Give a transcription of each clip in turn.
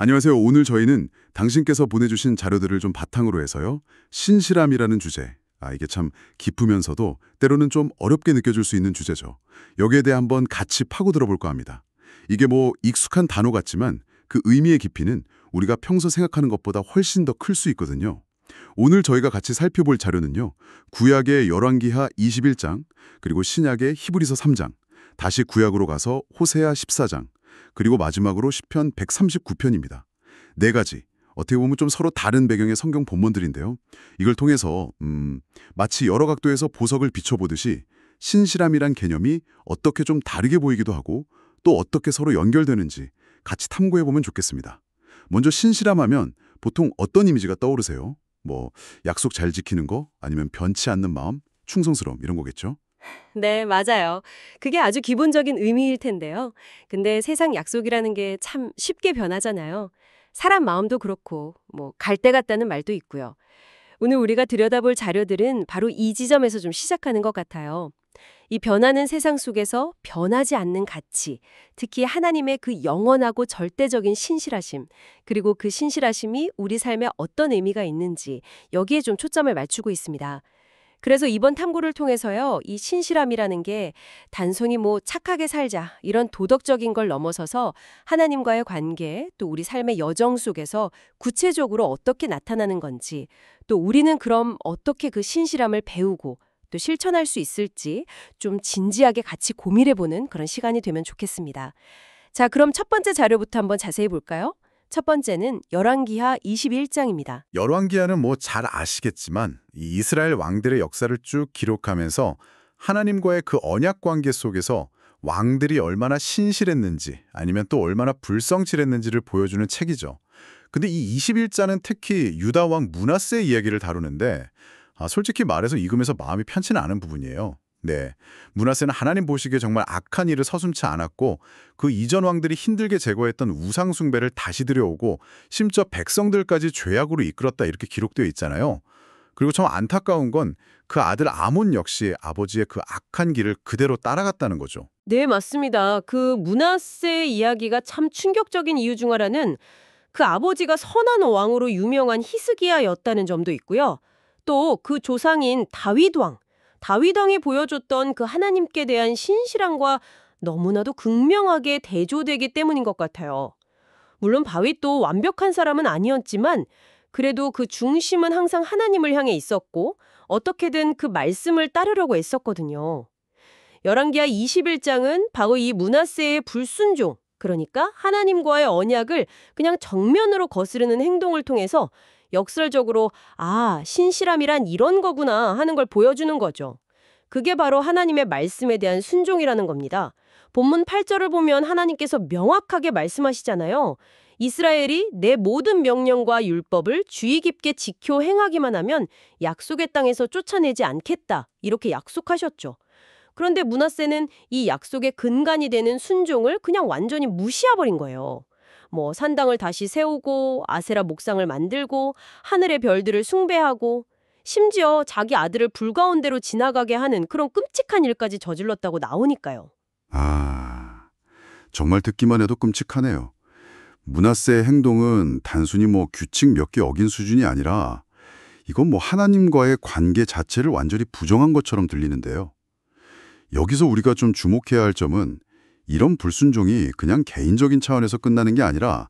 안녕하세요. 오늘 저희는 당신께서 보내주신 자료들을 좀 바탕으로 해서요. 신실함이라는 주제. 이게 참 깊으면서도 때로는 좀 어렵게 느껴질 수 있는 주제죠. 여기에 대해 한번 같이 파고 들어볼까 합니다. 이게 뭐 익숙한 단어 같지만 그 의미의 깊이는 우리가 평소 생각하는 것보다 훨씬 더 클 수 있거든요. 오늘 저희가 같이 살펴볼 자료는요. 구약의 열왕기하 21장, 그리고 신약의 히브리서 3장, 다시 구약으로 가서 호세아 14장, 그리고 마지막으로 시편 139편입니다. 네 가지, 어떻게 보면 좀 서로 다른 배경의 성경 본문들인데요. 이걸 통해서 마치 여러 각도에서 보석을 비춰보듯이 신실함이란 개념이 어떻게 좀 다르게 보이기도 하고 또 어떻게 서로 연결되는지 같이 탐구해보면 좋겠습니다. 먼저 신실함하면 보통 어떤 이미지가 떠오르세요? 뭐 약속 잘 지키는 거, 아니면 변치 않는 마음, 충성스러움 이런 거겠죠? 네, 맞아요. 그게 아주 기본적인 의미일 텐데요. 근데 세상 약속이라는 게 참 쉽게 변하잖아요. 사람 마음도 그렇고, 갈 때 같다는 말도 있고요. 오늘 우리가 들여다볼 자료들은 바로 이 지점에서 좀 시작하는 것 같아요. 이 변하는 세상 속에서 변하지 않는 가치, 특히 하나님의 그 영원하고 절대적인 신실하심, 그리고 그 신실하심이 우리 삶에 어떤 의미가 있는지 여기에 좀 초점을 맞추고 있습니다. 그래서 이번 탐구를 통해서요, 이 신실함이라는 게 단순히 착하게 살자 이런 도덕적인 걸 넘어서서 하나님과의 관계, 또 우리 삶의 여정 속에서 구체적으로 어떻게 나타나는 건지, 또 우리는 그럼 어떻게 그 신실함을 배우고 또 실천할 수 있을지 좀 진지하게 같이 고민해보는 그런 시간이 되면 좋겠습니다. 자, 그럼 첫 번째 자료부터 한번 자세히 볼까요? 첫 번째는 열왕기하 21장입니다. 열왕기하는 뭐 잘 아시겠지만 이 이스라엘 왕들의 역사를 쭉 기록하면서 하나님과의 그 언약 관계 속에서 왕들이 얼마나 신실했는지 아니면 또 얼마나 불성실했는지를 보여주는 책이죠. 근데 이 21장은 특히 유다 왕 므낫세의 이야기를 다루는데 솔직히 말해서 읽으면서 마음이 편치는 않은 부분이에요. 네, 므낫세는 하나님 보시기에 정말 악한 일을 서슴지 않았고 그 이전 왕들이 힘들게 제거했던 우상 숭배를 다시 들여오고 심지어 백성들까지 죄악으로 이끌었다 이렇게 기록되어 있잖아요. 그리고 참 안타까운 건 그 아들 아몬 역시 아버지의 그 악한 길을 그대로 따라갔다는 거죠. 네, 맞습니다. 그 므낫세 이야기가 참 충격적인 이유 중 하나는 그 아버지가 선한 왕으로 유명한 히스기야였다는 점도 있고요. 또 그 조상인 다윗 왕이 보여줬던 그 하나님께 대한 신실함과 너무나도 극명하게 대조되기 때문인 것 같아요. 물론 다윗도 완벽한 사람은 아니었지만 그래도 그 중심은 항상 하나님을 향해 있었고 어떻게든 그 말씀을 따르려고 애썼거든요. 열왕기하 21장은 바로 이 므낫세의 불순종, 그러니까 하나님과의 언약을 그냥 정면으로 거스르는 행동을 통해서 역설적으로 신실함이란 이런 거구나 하는 걸 보여주는 거죠. 그게 바로 하나님의 말씀에 대한 순종이라는 겁니다. 본문 8절을 보면 하나님께서 명확하게 말씀하시잖아요. 이스라엘이 내 모든 명령과 율법을 주의 깊게 지켜 행하기만 하면 약속의 땅에서 쫓아내지 않겠다. 이렇게 약속하셨죠. 그런데 므낫세는 이 약속의 근간이 되는 순종을 그냥 완전히 무시해버린 거예요. 산당을 다시 세우고 아세라 목상을 만들고 하늘의 별들을 숭배하고 심지어 자기 아들을 불가운데로 지나가게 하는 그런 끔찍한 일까지 저질렀다고 나오니까요. 정말 듣기만 해도 끔찍하네요. 므낫세의 행동은 단순히 규칙 몇 개 어긴 수준이 아니라 이건 하나님과의 관계 자체를 완전히 부정한 것처럼 들리는데요. 여기서 우리가 좀 주목해야 할 점은 이런 불순종이 그냥 개인적인 차원에서 끝나는 게 아니라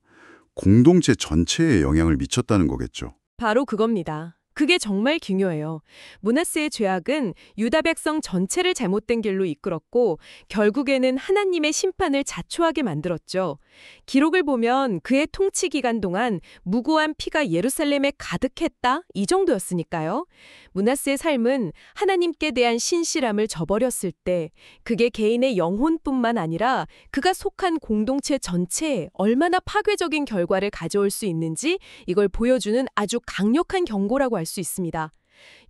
공동체 전체에 영향을 미쳤다는 거겠죠. 바로 그겁니다. 그게 정말 중요해요. 므낫세의 죄악은 유다 백성 전체를 잘못된 길로 이끌었고 결국에는 하나님의 심판을 자초하게 만들었죠. 기록을 보면 그의 통치 기간 동안 무고한 피가 예루살렘에 가득했다 이 정도였으니까요. 므낫세의 삶은 하나님께 대한 신실함을 저버렸을 때 그게 개인의 영혼뿐만 아니라 그가 속한 공동체 전체에 얼마나 파괴적인 결과를 가져올 수 있는지 이걸 보여주는 아주 강력한 경고라고 할 수 있습니다.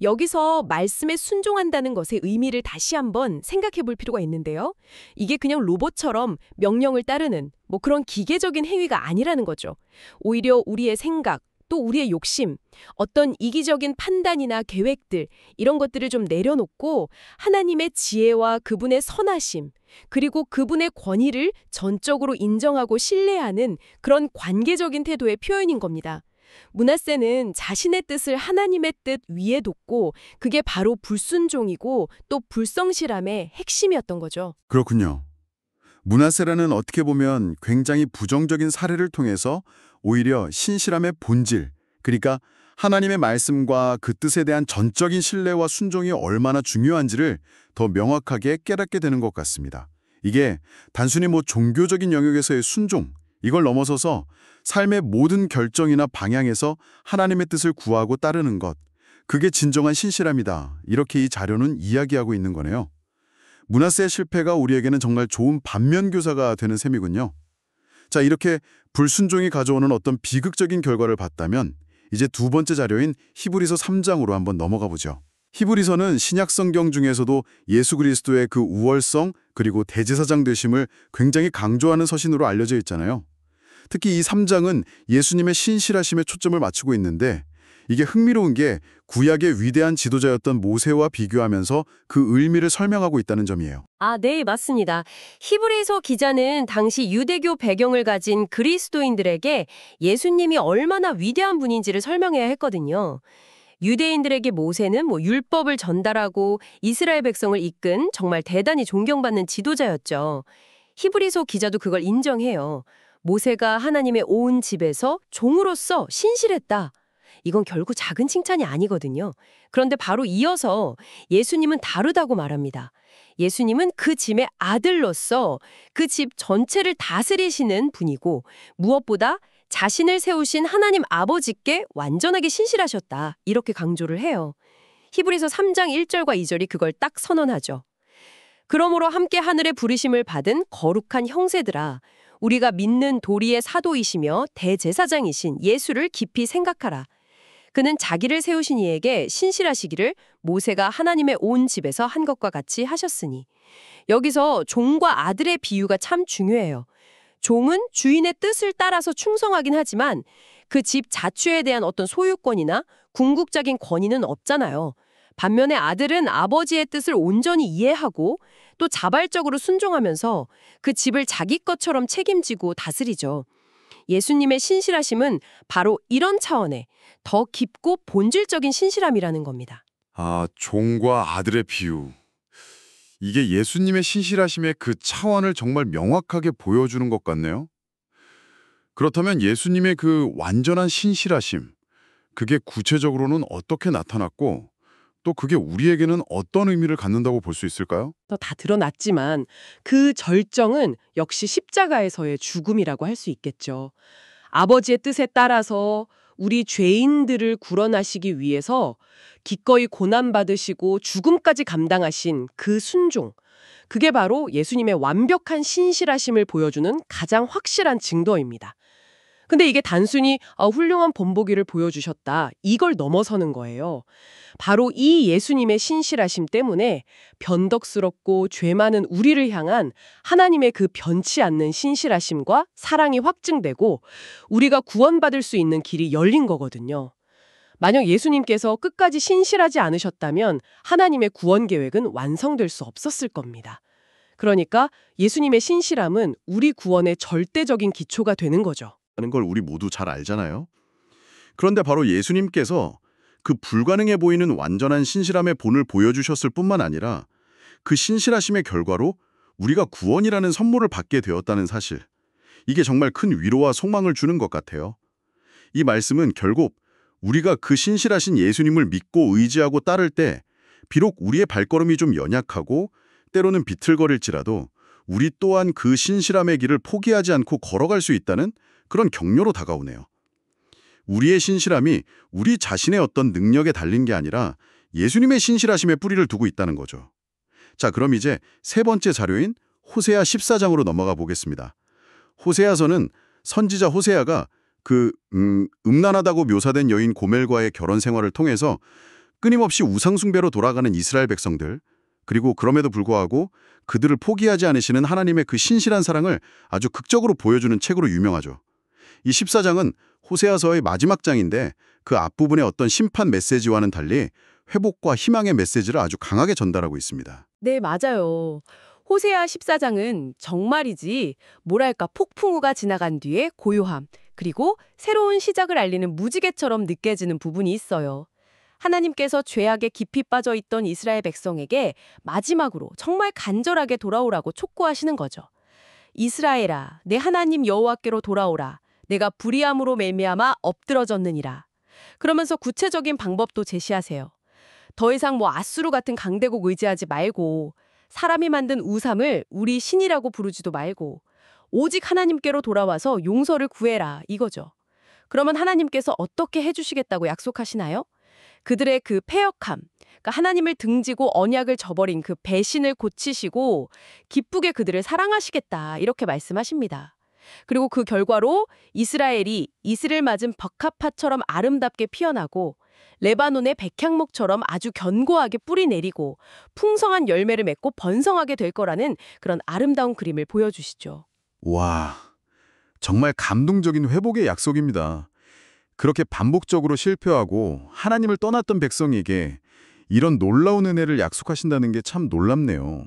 여기서 말씀에 순종한다는 것의 의미를 다시 한번 생각해 볼 필요가 있는데요. 이게 그냥 로봇처럼 명령을 따르는 그런 기계적인 행위가 아니라는 거죠. 오히려 우리의 생각, 또 우리의 욕심, 어떤 이기적인 판단이나 계획들, 이런 것들을 좀 내려놓고 하나님의 지혜와 그분의 선하심, 그리고 그분의 권위를 전적으로 인정하고 신뢰하는 그런 관계적인 태도의 표현인 겁니다. 므낫세는 자신의 뜻을 하나님의 뜻 위에 뒀고 그게 바로 불순종이고 또 불성실함의 핵심이었던 거죠. 그렇군요. 므낫세라는 어떻게 보면 굉장히 부정적인 사례를 통해서 오히려 신실함의 본질, 그러니까 하나님의 말씀과 그 뜻에 대한 전적인 신뢰와 순종이 얼마나 중요한지를 더 명확하게 깨닫게 되는 것 같습니다. 이게 단순히 종교적인 영역에서의 순종, 이걸 넘어서서 삶의 모든 결정이나 방향에서 하나님의 뜻을 구하고 따르는 것, 그게 진정한 신실함이다. 이렇게 이 자료는 이야기하고 있는 거네요. 므낫세의 실패가 우리에게는 정말 좋은 반면교사가 되는 셈이군요. 자, 이렇게 불순종이 가져오는 어떤 비극적인 결과를 봤다면 이제 두 번째 자료인 히브리서 3장으로 한번 넘어가 보죠. 히브리서는 신약 성경 중에서도 예수 그리스도의 그 우월성 그리고 대제사장 되심을 굉장히 강조하는 서신으로 알려져 있잖아요. 특히 이 3장은 예수님의 신실하심에 초점을 맞추고 있는데 이게 흥미로운 게 구약의 위대한 지도자였던 모세와 비교하면서 그 의미를 설명하고 있다는 점이에요. 네, 맞습니다. 히브리서 기자는 당시 유대교 배경을 가진 그리스도인들에게 예수님이 얼마나 위대한 분인지를 설명해야 했거든요. 유대인들에게 모세는 율법을 전달하고 이스라엘 백성을 이끈 정말 대단히 존경받는 지도자였죠. 히브리서 기자도 그걸 인정해요. 모세가 하나님의 온 집에서 종으로서 신실했다. 이건 결국 작은 칭찬이 아니거든요. 그런데 바로 이어서 예수님은 다르다고 말합니다. 예수님은 그 집의 아들로서 그 집 전체를 다스리시는 분이고 무엇보다 자신을 세우신 하나님 아버지께 완전하게 신실하셨다. 이렇게 강조를 해요. 히브리서 3장 1절과 2절이 그걸 딱 선언하죠. 그러므로 함께 하늘의 부르심을 받은 거룩한 형제들아, 우리가 믿는 도리의 사도이시며 대제사장이신 예수를 깊이 생각하라. 그는 자기를 세우신 이에게 신실하시기를 모세가 하나님의 온 집에서 한 것과 같이 하셨으니. 여기서 종과 아들의 비유가 참 중요해요. 종은 주인의 뜻을 따라서 충성하긴 하지만 그 집 자취에 대한 어떤 소유권이나 궁극적인 권위는 없잖아요. 반면에 아들은 아버지의 뜻을 온전히 이해하고 또 자발적으로 순종하면서 그 집을 자기 것처럼 책임지고 다스리죠. 예수님의 신실하심은 바로 이런 차원의 더 깊고 본질적인 신실함이라는 겁니다. 종과 아들의 비유. 이게 예수님의 신실하심의 그 차원을 정말 명확하게 보여주는 것 같네요. 그렇다면 예수님의 그 완전한 신실하심, 그게 구체적으로는 어떻게 나타났고 또 그게 우리에게는 어떤 의미를 갖는다고 볼 수 있을까요? 다 드러났지만 그 절정은 역시 십자가에서의 죽음이라고 할 수 있겠죠. 아버지의 뜻에 따라서 우리 죄인들을 구원하시기 위해서 기꺼이 고난받으시고 죽음까지 감당하신 그 순종. 그게 바로 예수님의 완벽한 신실하심을 보여주는 가장 확실한 증거입니다. 근데 이게 단순히 훌륭한 본보기를 보여주셨다. 이걸 넘어서는 거예요. 바로 이 예수님의 신실하심 때문에 변덕스럽고 죄 많은 우리를 향한 하나님의 그 변치 않는 신실하심과 사랑이 확증되고 우리가 구원받을 수 있는 길이 열린 거거든요. 만약 예수님께서 끝까지 신실하지 않으셨다면 하나님의 구원 계획은 완성될 수 없었을 겁니다. 그러니까 예수님의 신실함은 우리 구원의 절대적인 기초가 되는 거죠. 하는 걸 우리 모두 잘 알잖아요. 그런데 바로 예수님께서 그 불가능해 보이는 완전한 신실함의 본을 보여주셨을 뿐만 아니라 그 신실하심의 결과로 우리가 구원이라는 선물을 받게 되었다는 사실. 이게 정말 큰 위로와 소망을 주는 것 같아요. 이 말씀은 결국 우리가 그 신실하신 예수님을 믿고 의지하고 따를 때 비록 우리의 발걸음이 좀 연약하고 때로는 비틀거릴지라도 우리 또한 그 신실함의 길을 포기하지 않고 걸어갈 수 있다는 그런 격려로 다가오네요. 우리의 신실함이 우리 자신의 어떤 능력에 달린 게 아니라 예수님의 신실하심에 뿌리를 두고 있다는 거죠. 자, 그럼 이제 세 번째 자료인 호세아 14장으로 넘어가 보겠습니다. 호세아서는 선지자 호세아가 음란하다고 묘사된 여인 고멜과의 결혼 생활을 통해서 끊임없이 우상숭배로 돌아가는 이스라엘 백성들, 그리고 그럼에도 불구하고 그들을 포기하지 않으시는 하나님의 그 신실한 사랑을 아주 극적으로 보여주는 책으로 유명하죠. 이 14장은 호세아서의 마지막 장인데 그 앞부분의 어떤 심판 메시지와는 달리 회복과 희망의 메시지를 아주 강하게 전달하고 있습니다. 네, 맞아요. 호세아 14장은 정말이지 뭐랄까 폭풍우가 지나간 뒤에 고요함, 그리고 새로운 시작을 알리는 무지개처럼 느껴지는 부분이 있어요. 하나님께서 죄악에 깊이 빠져 있던 이스라엘 백성에게 마지막으로 정말 간절하게 돌아오라고 촉구하시는 거죠. 이스라엘아, 내 하나님 여호와께로 돌아오라. 내가 불의함으로 말미암아 엎드러졌느니라. 그러면서 구체적인 방법도 제시하세요. 더 이상 아수르 같은 강대국 의지하지 말고 사람이 만든 우상을 우리 신이라고 부르지도 말고 오직 하나님께로 돌아와서 용서를 구해라 이거죠. 그러면 하나님께서 어떻게 해주시겠다고 약속하시나요? 그들의 그 패역함, 그러니까 하나님을 등지고 언약을 저버린 그 배신을 고치시고 기쁘게 그들을 사랑하시겠다 이렇게 말씀하십니다. 그리고 그 결과로 이스라엘이 이슬을 맞은 벅합화처럼 아름답게 피어나고 레바논의 백향목처럼 아주 견고하게 뿌리 내리고 풍성한 열매를 맺고 번성하게 될 거라는 그런 아름다운 그림을 보여주시죠. 와, 정말 감동적인 회복의 약속입니다. 그렇게 반복적으로 실패하고 하나님을 떠났던 백성에게 이런 놀라운 은혜를 약속하신다는 게 참 놀랍네요.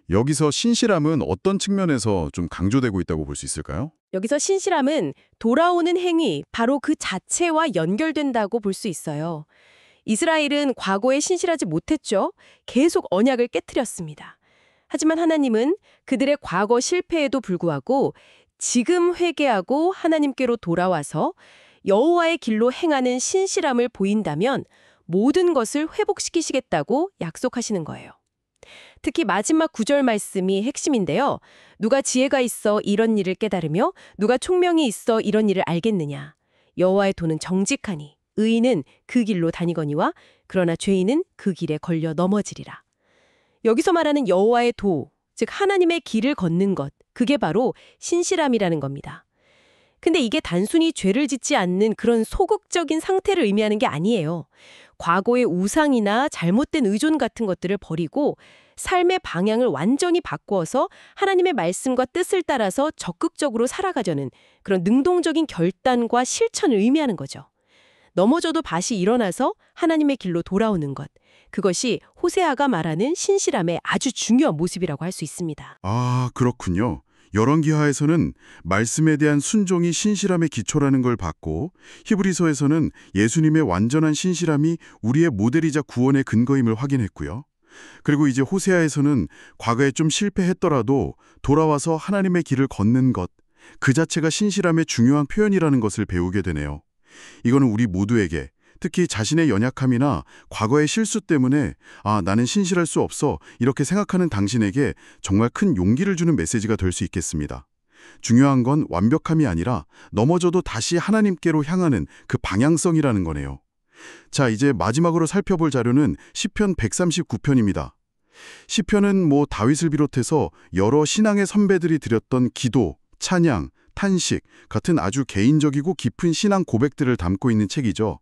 여기서 신실함은 어떤 측면에서 좀 강조되고 있다고 볼 수 있을까요? 여기서 신실함은 돌아오는 행위, 바로 그 자체와 연결된다고 볼 수 있어요. 이스라엘은 과거에 신실하지 못했죠. 계속 언약을 깨트렸습니다. 하지만 하나님은 그들의 과거 실패에도 불구하고 지금 회개하고 하나님께로 돌아와서 여호와의 길로 행하는 신실함을 보인다면 모든 것을 회복시키시겠다고 약속하시는 거예요. 특히 마지막 구절 말씀이 핵심인데요. 누가 지혜가 있어 이런 일을 깨달으며 누가 총명이 있어 이런 일을 알겠느냐. 여호와의 도는 정직하니 의인은 그 길로 다니거니와 그러나 죄인은 그 길에 걸려 넘어지리라. 여기서 말하는 여호와의 도, 즉 하나님의 길을 걷는 것, 그게 바로 신실함이라는 겁니다. 근데 이게 단순히 죄를 짓지 않는 그런 소극적인 상태를 의미하는 게 아니에요. 과거의 우상이나 잘못된 의존 같은 것들을 버리고 삶의 방향을 완전히 바꾸어서 하나님의 말씀과 뜻을 따라서 적극적으로 살아가려는 그런 능동적인 결단과 실천을 의미하는 거죠. 넘어져도 다시 일어나서 하나님의 길로 돌아오는 것. 그것이 호세아가 말하는 신실함의 아주 중요한 모습이라고 할 수 있습니다. 아, 그렇군요. 열왕기하에서는 말씀에 대한 순종이 신실함의 기초라는 걸 봤고 히브리서에서는 예수님의 완전한 신실함이 우리의 모델이자 구원의 근거임을 확인했고요. 그리고 이제 호세아에서는 과거에 좀 실패했더라도 돌아와서 하나님의 길을 걷는 것, 그 자체가 신실함의 중요한 표현이라는 것을 배우게 되네요. 이거는 우리 모두에게 특히 자신의 연약함이나 과거의 실수 때문에 나는 신실할 수 없어 이렇게 생각하는 당신에게 정말 큰 용기를 주는 메시지가 될 수 있겠습니다. 중요한 건 완벽함이 아니라 넘어져도 다시 하나님께로 향하는 그 방향성이라는 거네요. 자, 이제 마지막으로 살펴볼 자료는 시편 139편입니다. 시편은 다윗을 비롯해서 여러 신앙의 선배들이 드렸던 기도, 찬양, 탄식 같은 아주 개인적이고 깊은 신앙 고백들을 담고 있는 책이죠.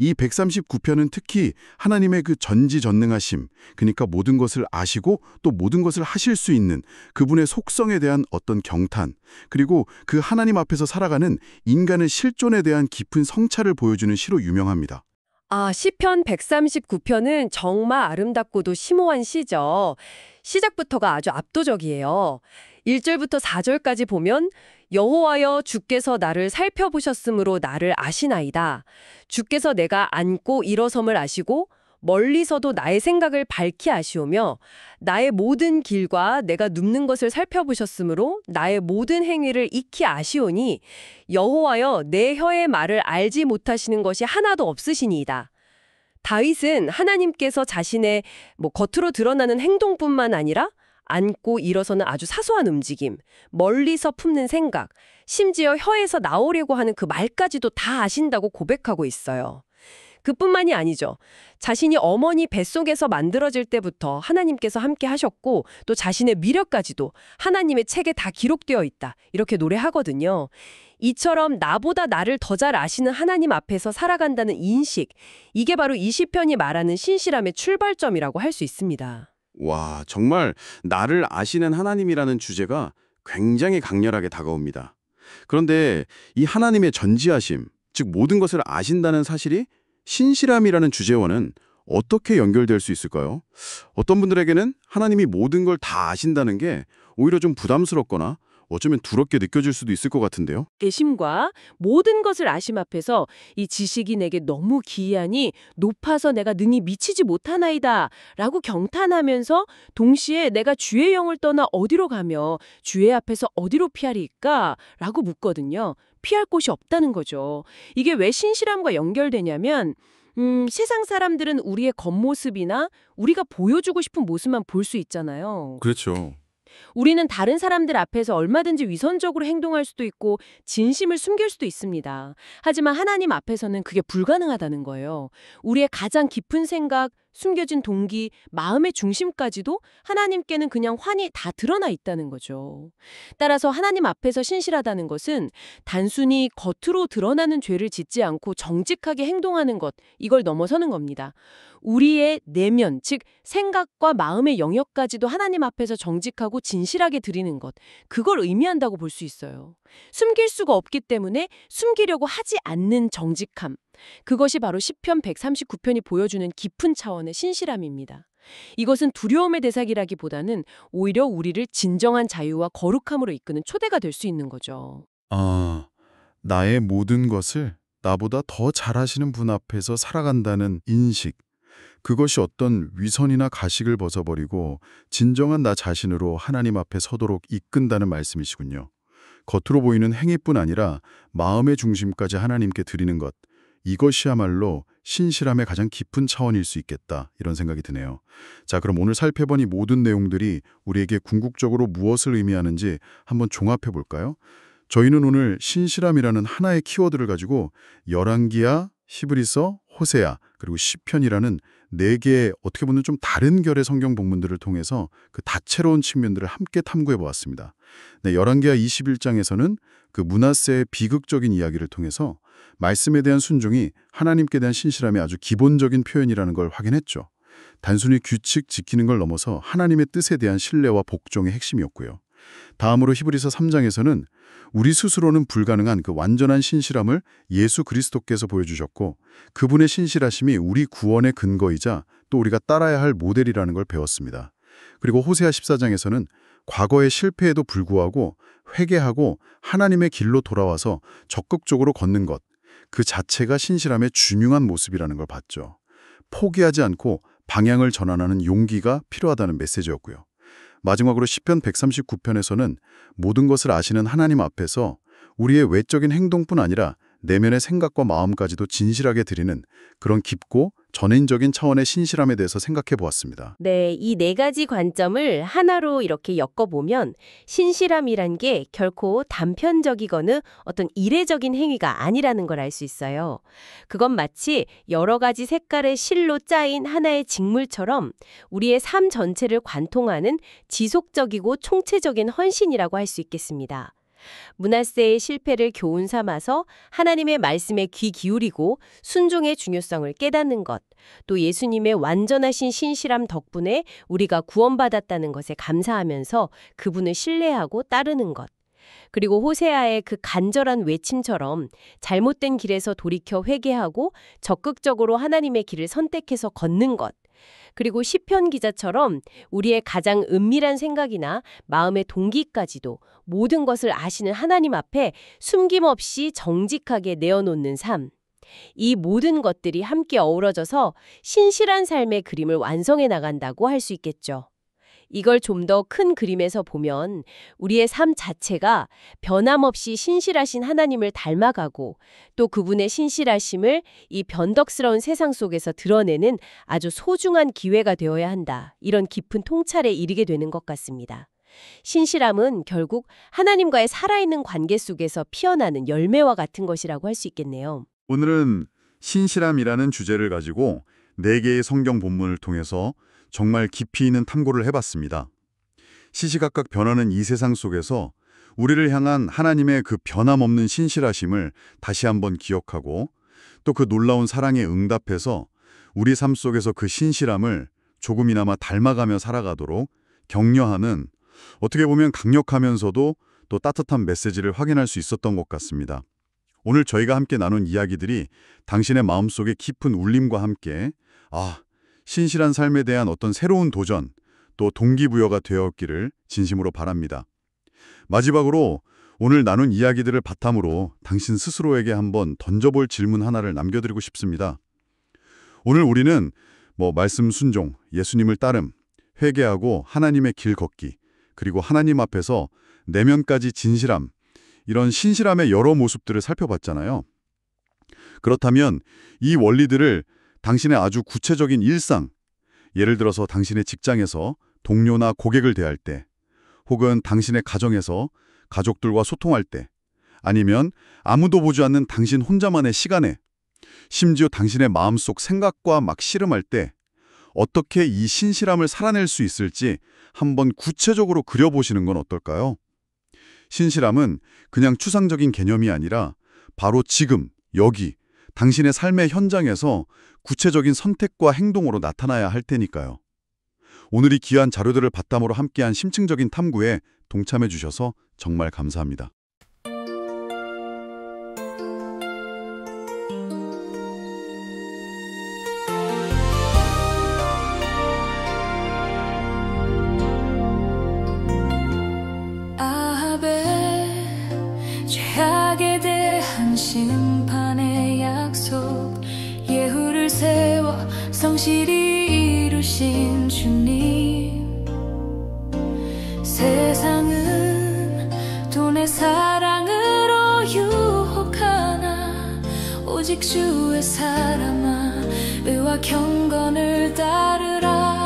이 139편은 특히 하나님의 그 전지전능하심, 그러니까 모든 것을 아시고 또 모든 것을 하실 수 있는 그분의 속성에 대한 어떤 경탄, 그리고 그 하나님 앞에서 살아가는 인간의 실존에 대한 깊은 성찰을 보여주는 시로 유명합니다. 시편 139편은 정말 아름답고도 심오한 시죠. 시작부터가 아주 압도적이에요. 1절부터 4절까지 보면 여호와여 주께서 나를 살펴보셨으므로 나를 아시나이다. 주께서 내가 앉고 일어섬을 아시고 멀리서도 나의 생각을 밝히 아시오며 나의 모든 길과 내가 눕는 것을 살펴보셨으므로 나의 모든 행위를 익히 아시오니 여호와여 내 혀의 말을 알지 못하시는 것이 하나도 없으시니이다. 다윗은 하나님께서 자신의 겉으로 드러나는 행동뿐만 아니라 앉고 일어서는 아주 사소한 움직임, 멀리서 품는 생각, 심지어 혀에서 나오려고 하는 그 말까지도 다 아신다고 고백하고 있어요. 그뿐만이 아니죠. 자신이 어머니 뱃속에서 만들어질 때부터 하나님께서 함께 하셨고 또 자신의 미래까지도 하나님의 책에 다 기록되어 있다. 이렇게 노래하거든요. 이처럼 나보다 나를 더 잘 아시는 하나님 앞에서 살아간다는 인식, 이게 바로 이 시편이 말하는 신실함의 출발점이라고 할 수 있습니다. 와, 정말 나를 아시는 하나님이라는 주제가 굉장히 강렬하게 다가옵니다. 그런데 이 하나님의 전지하심, 즉 모든 것을 아신다는 사실이 신실함이라는 주제와는 어떻게 연결될 수 있을까요? 어떤 분들에게는 하나님이 모든 걸 다 아신다는 게 오히려 좀 부담스럽거나 어쩌면 두렵게 느껴질 수도 있을 것 같은데요. 계심과 모든 것을 아심 앞에서 이 지식이 내게 너무 기이하니 높아서 내가 능히 미치지 못하나이다 라고 경탄하면서 동시에 내가 주의 영을 떠나 어디로 가며 주의 앞에서 어디로 피하리까? 라고 묻거든요. 피할 곳이 없다는 거죠. 이게 왜 신실함과 연결되냐면 세상 사람들은 우리의 겉모습이나 우리가 보여주고 싶은 모습만 볼 수 있잖아요. 그렇죠. 우리는 다른 사람들 앞에서 얼마든지 위선적으로 행동할 수도 있고 진심을 숨길 수도 있습니다. 하지만 하나님 앞에서는 그게 불가능하다는 거예요. 우리의 가장 깊은 생각, 숨겨진 동기, 마음의 중심까지도 하나님께는 그냥 환히 다 드러나 있다는 거죠. 따라서 하나님 앞에서 신실하다는 것은 단순히 겉으로 드러나는 죄를 짓지 않고 정직하게 행동하는 것, 이걸 넘어서는 겁니다. 우리의 내면, 즉 생각과 마음의 영역까지도 하나님 앞에서 정직하고 진실하게 드리는 것, 그걸 의미한다고 볼 수 있어요. 숨길 수가 없기 때문에 숨기려고 하지 않는 정직함. 그것이 바로 시편 139편이 보여주는 깊은 차원의 신실함입니다. 이것은 두려움의 대상이라기보다는 오히려 우리를 진정한 자유와 거룩함으로 이끄는 초대가 될 수 있는 거죠. 아, 나의 모든 것을 나보다 더 잘하시는 분 앞에서 살아간다는 인식. 그것이 어떤 위선이나 가식을 벗어버리고 진정한 나 자신으로 하나님 앞에 서도록 이끈다는 말씀이시군요. 겉으로 보이는 행위뿐 아니라 마음의 중심까지 하나님께 드리는 것. 이것이야말로 신실함의 가장 깊은 차원일 수 있겠다, 이런 생각이 드네요. 자, 그럼 오늘 살펴본 이 모든 내용들이 우리에게 궁극적으로 무엇을 의미하는지 한번 종합해 볼까요? 저희는 오늘 신실함이라는 하나의 키워드를 가지고 열왕기야, 히브리서, 호세아, 그리고 시편이라는 네 개의 어떻게 보면 좀 다른 결의 성경 본문들을 통해서 그 다채로운 측면들을 함께 탐구해 보았습니다. 네, 열왕기야 21장에서는 그 므낫세의 비극적인 이야기를 통해서 말씀에 대한 순종이 하나님께 대한 신실함의 아주 기본적인 표현이라는 걸 확인했죠. 단순히 규칙 지키는 걸 넘어서 하나님의 뜻에 대한 신뢰와 복종의 핵심이었고요. 다음으로 히브리서 3장에서는 우리 스스로는 불가능한 그 완전한 신실함을 예수 그리스도께서 보여주셨고 그분의 신실하심이 우리 구원의 근거이자 또 우리가 따라야 할 모델이라는 걸 배웠습니다. 그리고 호세아 14장에서는 과거의 실패에도 불구하고 회개하고 하나님의 길로 돌아와서 적극적으로 걷는 것, 그 자체가 신실함의 중요한 모습이라는 걸 봤죠. 포기하지 않고 방향을 전환하는 용기가 필요하다는 메시지였고요. 마지막으로 시편 139편에서는 모든 것을 아시는 하나님 앞에서 우리의 외적인 행동뿐 아니라 내면의 생각과 마음까지도 진실하게 드리는 그런 깊고 전인적인 차원의 신실함에 대해서 생각해 보았습니다. 네, 이 네 가지 관점을 하나로 이렇게 엮어보면 신실함이란 게 결코 단편적이거나 어떤 이례적인 행위가 아니라는 걸 알 수 있어요. 그건 마치 여러 가지 색깔의 실로 짜인 하나의 직물처럼 우리의 삶 전체를 관통하는 지속적이고 총체적인 헌신이라고 할 수 있겠습니다. 므낫세의 실패를 교훈 삼아서 하나님의 말씀에 귀 기울이고 순종의 중요성을 깨닫는 것, 또 예수님의 완전하신 신실함 덕분에 우리가 구원받았다는 것에 감사하면서 그분을 신뢰하고 따르는 것, 그리고 호세아의 그 간절한 외침처럼 잘못된 길에서 돌이켜 회개하고 적극적으로 하나님의 길을 선택해서 걷는 것, 그리고 시편 기자처럼 우리의 가장 은밀한 생각이나 마음의 동기까지도 모든 것을 아시는 하나님 앞에 숨김없이 정직하게 내어놓는 삶. 이 모든 것들이 함께 어우러져서 신실한 삶의 그림을 완성해 나간다고 할 수 있겠죠. 이걸 좀 더 큰 그림에서 보면 우리의 삶 자체가 변함없이 신실하신 하나님을 닮아가고 또 그분의 신실하심을 이 변덕스러운 세상 속에서 드러내는 아주 소중한 기회가 되어야 한다. 이런 깊은 통찰에 이르게 되는 것 같습니다. 신실함은 결국 하나님과의 살아있는 관계 속에서 피어나는 열매와 같은 것이라고 할 수 있겠네요. 오늘은 신실함이라는 주제를 가지고 네 개의 성경 본문을 통해서 정말 깊이 있는 탐구를 해봤습니다. 시시각각 변하는 이 세상 속에서 우리를 향한 하나님의 그 변함없는 신실하심을 다시 한번 기억하고 또 그 놀라운 사랑에 응답해서 우리 삶 속에서 그 신실함을 조금이나마 닮아가며 살아가도록 격려하는, 어떻게 보면 강력하면서도 또 따뜻한 메시지를 확인할 수 있었던 것 같습니다. 오늘 저희가 함께 나눈 이야기들이 당신의 마음속에 깊은 울림과 함께 신실한 삶에 대한 어떤 새로운 도전, 또 동기부여가 되었기를 진심으로 바랍니다. 마지막으로 오늘 나눈 이야기들을 바탕으로 당신 스스로에게 한번 던져볼 질문 하나를 남겨드리고 싶습니다. 오늘 우리는 말씀 순종, 예수님을 따름, 회개하고 하나님의 길 걷기, 그리고 하나님 앞에서 내면까지 진실함, 이런 신실함의 여러 모습들을 살펴봤잖아요. 그렇다면 이 원리들을 당신의 아주 구체적인 일상, 예를 들어서 당신의 직장에서 동료나 고객을 대할 때, 혹은 당신의 가정에서 가족들과 소통할 때, 아니면 아무도 보지 않는 당신 혼자만의 시간에, 심지어 당신의 마음속 생각과 막 씨름할 때 어떻게 이 신실함을 살아낼 수 있을지 한번 구체적으로 그려보시는 건 어떨까요? 신실함은 그냥 추상적인 개념이 아니라 바로 지금, 여기, 당신의 삶의 현장에서 구체적인 선택과 행동으로 나타나야 할 테니까요. 오늘 이 귀한 자료들을 바탕으로 함께한 심층적인 탐구에 동참해 주셔서 정말 감사합니다. 죄악에 대한 심판의 약속, 예후를 세워 성실히 이루신 주님. 세상은 돈의 사랑으로 유혹하나 오직 주의 사람아 의와 경건을 따르라.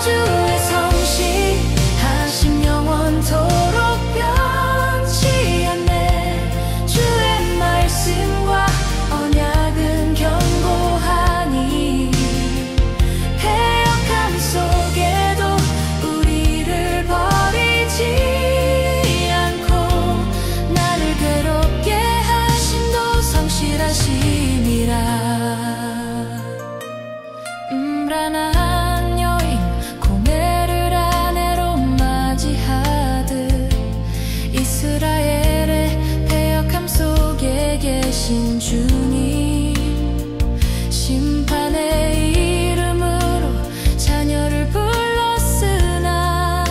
주의 성실하심 영원토록 변치 않네. 주의 말씀과 언약은 견고하니 패역함 속에도 우리를 버리지 않고 나를 괴롭게 하심도 성실하심이라. 음란한 여인 고멜을 아내로 맞이하듯 이스라엘의 패역함 속에 계신 주님, 심판의 이름으로 자녀를 불렀으나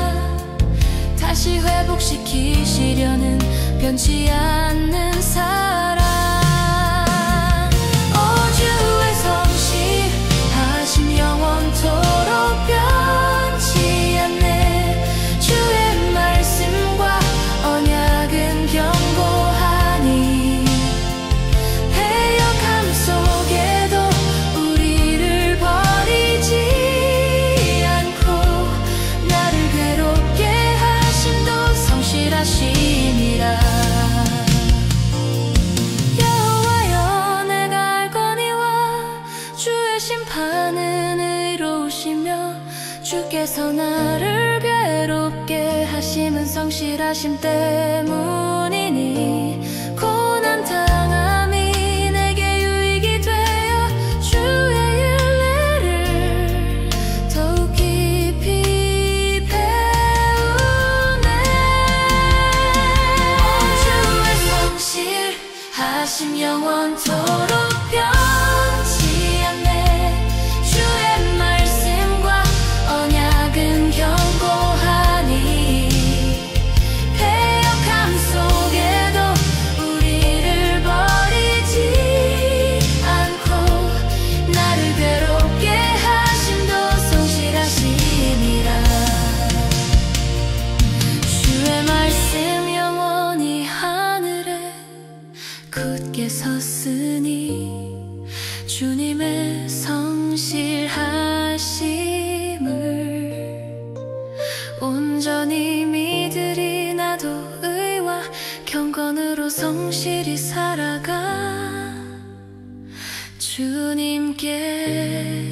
다시 회복시키시려는 변치 않는 사랑. 주의 성실하심 영원토록 변치 않네. 주의 말씀과 언약은 견고하니 패역함 속에도 우리를 버리지 않고 나를 괴롭게 하심도 성실하심이라. 여호와여, 내가 알거니와 주의 심판은 의로우시며 주께서 나를 괴롭게 하심은 성실하심 때문이니 고난 당함이 내게 유익이 되어 주의 율례를 더욱 깊이 배우네. 주의 성실하심 영원토록 변치 않네. 주의 말씀과 언약은 견고하니 패역함 속에도 우리를 버리지 않고 나를 괴롭게 하심도 성실하심이라. 주의 말씀 영원히 하늘에 굳게 섰으니 주님의 성실하심을 온전히 믿으리. 나도 의와 경건으로 성실히 살아가 주님께